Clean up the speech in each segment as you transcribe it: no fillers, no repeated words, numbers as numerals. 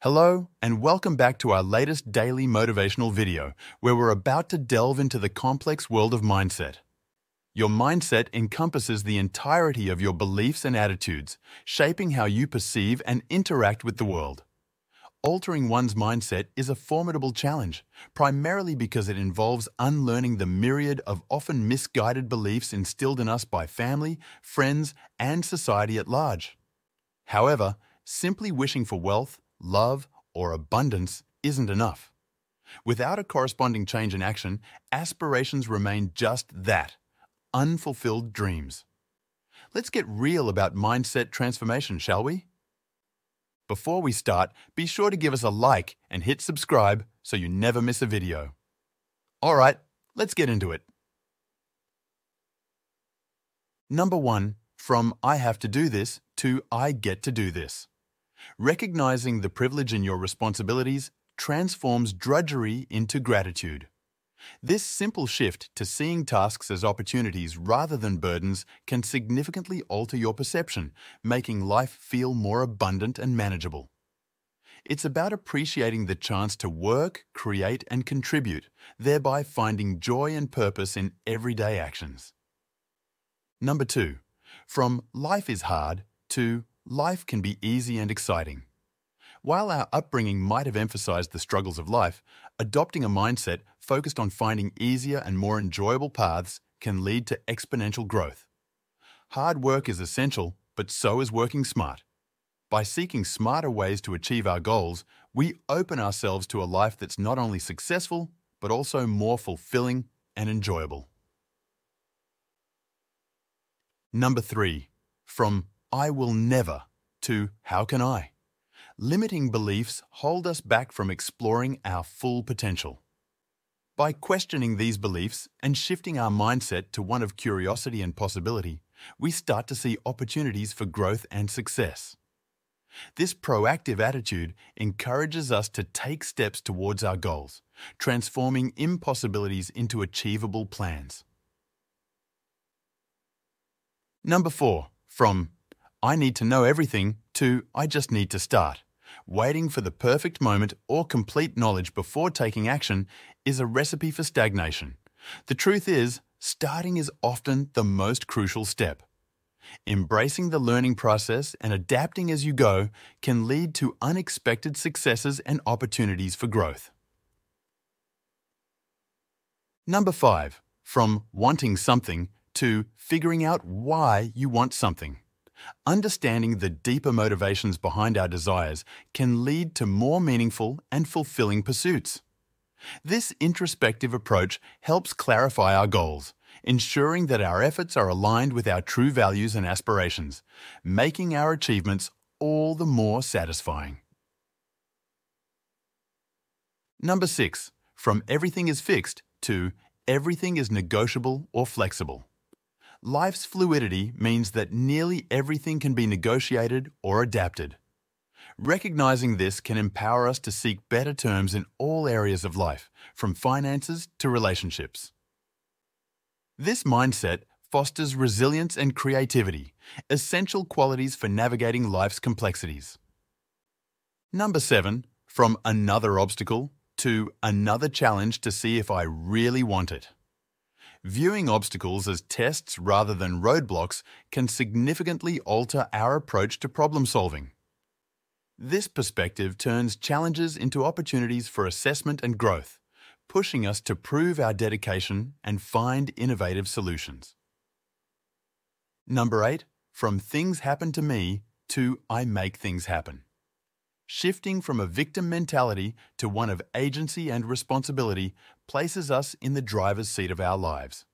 Hello, and welcome back to our latest daily motivational video, where we're about to delve into the complex world of mindset. Your mindset encompasses the entirety of your beliefs and attitudes, shaping how you perceive and interact with the world. Altering one's mindset is a formidable challenge, primarily because it involves unlearning the myriad of often misguided beliefs instilled in us by family, friends, and society at large. However, simply wishing for wealth, love, or abundance isn't enough. Without a corresponding change in action, aspirations remain just that, unfulfilled dreams. Let's get real about mindset transformation, shall we? Before we start, be sure to give us a like and hit subscribe so you never miss a video. Alright, let's get into it. Number 1. From I have to do this to I get to do this. Recognizing the privilege in your responsibilities transforms drudgery into gratitude. This simple shift to seeing tasks as opportunities rather than burdens can significantly alter your perception, making life feel more abundant and manageable. It's about appreciating the chance to work, create, and contribute, thereby finding joy and purpose in everyday actions. Number 2. From life is hard to life can be easy and exciting. While our upbringing might have emphasized the struggles of life, adopting a mindset focused on finding easier and more enjoyable paths can lead to exponential growth. Hard work is essential, but so is working smart. By seeking smarter ways to achieve our goals, we open ourselves to a life that's not only successful, but also more fulfilling and enjoyable. Number 3. From I will never to how can I? Limiting beliefs hold us back from exploring our full potential. By questioning these beliefs and shifting our mindset to one of curiosity and possibility, we start to see opportunities for growth and success. This proactive attitude encourages us to take steps towards our goals, transforming impossibilities into achievable plans. Number 4. From I need to know everything to I just need to start. Waiting for the perfect moment or complete knowledge before taking action is a recipe for stagnation. The truth is, starting is often the most crucial step. Embracing the learning process and adapting as you go can lead to unexpected successes and opportunities for growth. Number 5. From wanting something to figuring out why you want something. Understanding the deeper motivations behind our desires can lead to more meaningful and fulfilling pursuits. This introspective approach helps clarify our goals, ensuring that our efforts are aligned with our true values and aspirations, making our achievements all the more satisfying. Number 6. From everything is fixed to everything is negotiable or flexible. Life's fluidity means that nearly everything can be negotiated or adapted. Recognizing this can empower us to seek better terms in all areas of life, from finances to relationships. This mindset fosters resilience and creativity, essential qualities for navigating life's complexities. Number 7. From another obstacle to another challenge to see if I really want it. Viewing obstacles as tests rather than roadblocks can significantly alter our approach to problem solving. This perspective turns challenges into opportunities for assessment and growth, pushing us to prove our dedication and find innovative solutions. Number 8. From things happen to me to I make things happen. Shifting from a victim mentality to one of agency and responsibility places us in the driver's seat of our lives.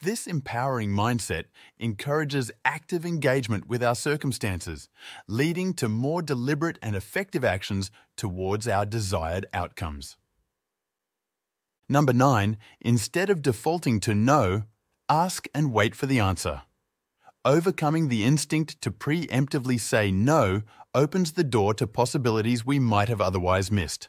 This empowering mindset encourages active engagement with our circumstances, leading to more deliberate and effective actions towards our desired outcomes. Number 9. Instead of defaulting to no, ask and wait for the answer. Overcoming the instinct to preemptively say no opens the door to possibilities we might have otherwise missed.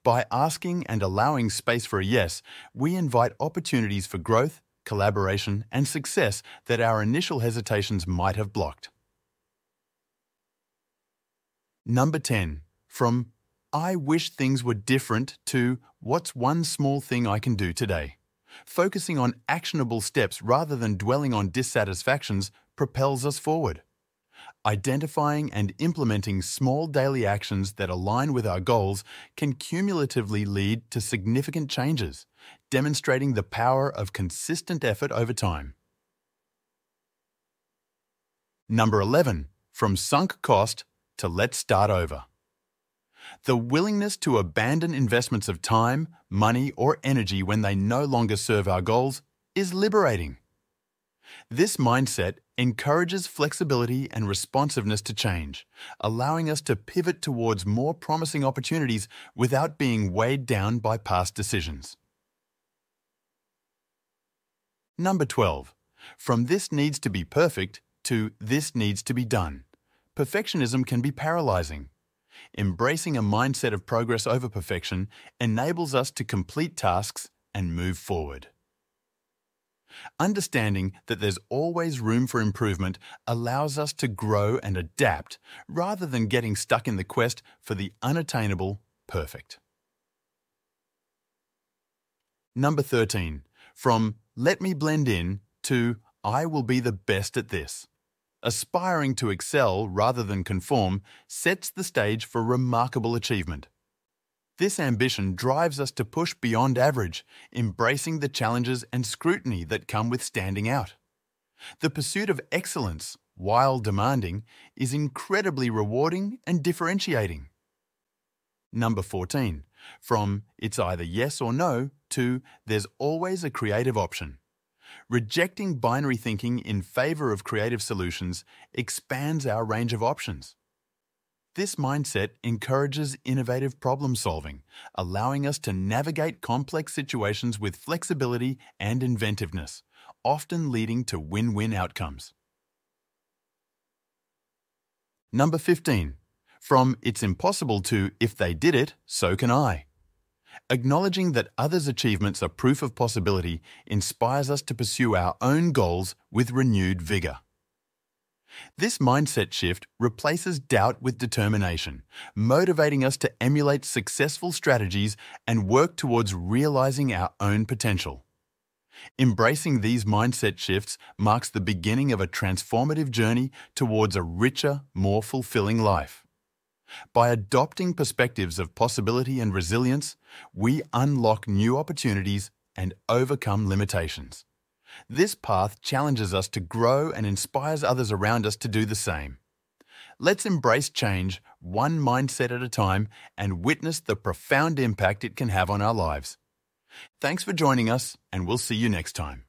By asking and allowing space for a yes, we invite opportunities for growth, collaboration, and success that our initial hesitations might have blocked. Number 10. From I wish things were different to what's one small thing I can do today. Focusing on actionable steps rather than dwelling on dissatisfactions propels us forward. Identifying and implementing small daily actions that align with our goals can cumulatively lead to significant changes, demonstrating the power of consistent effort over time. Number 11. From sunk cost to let's start over. The willingness to abandon investments of time, money, or energy when they no longer serve our goals is liberating. This mindset encourages flexibility and responsiveness to change, allowing us to pivot towards more promising opportunities without being weighed down by past decisions. Number 12. From this needs to be perfect to this needs to be done. Perfectionism can be paralyzing. Embracing a mindset of progress over perfection enables us to complete tasks and move forward. Understanding that there's always room for improvement allows us to grow and adapt rather than getting stuck in the quest for the unattainable perfect. Number 13. From let me blend in to I will be the best at this. Aspiring to excel rather than conform sets the stage for remarkable achievement. This ambition drives us to push beyond average, embracing the challenges and scrutiny that come with standing out. The pursuit of excellence, while demanding, is incredibly rewarding and differentiating. Number 14. From it's either yes or no to there's always a creative option. Rejecting binary thinking in favor of creative solutions expands our range of options. This mindset encourages innovative problem solving, allowing us to navigate complex situations with flexibility and inventiveness, often leading to win-win outcomes. Number 15. From it's impossible to if they did it, so can I. Acknowledging that others' achievements are proof of possibility inspires us to pursue our own goals with renewed vigor. This mindset shift replaces doubt with determination, motivating us to emulate successful strategies and work towards realizing our own potential. Embracing these mindset shifts marks the beginning of a transformative journey towards a richer, more fulfilling life. By adopting perspectives of possibility and resilience, we unlock new opportunities and overcome limitations. This path challenges us to grow and inspires others around us to do the same. Let's embrace change one mindset at a time and witness the profound impact it can have on our lives. Thanks for joining us, and we'll see you next time.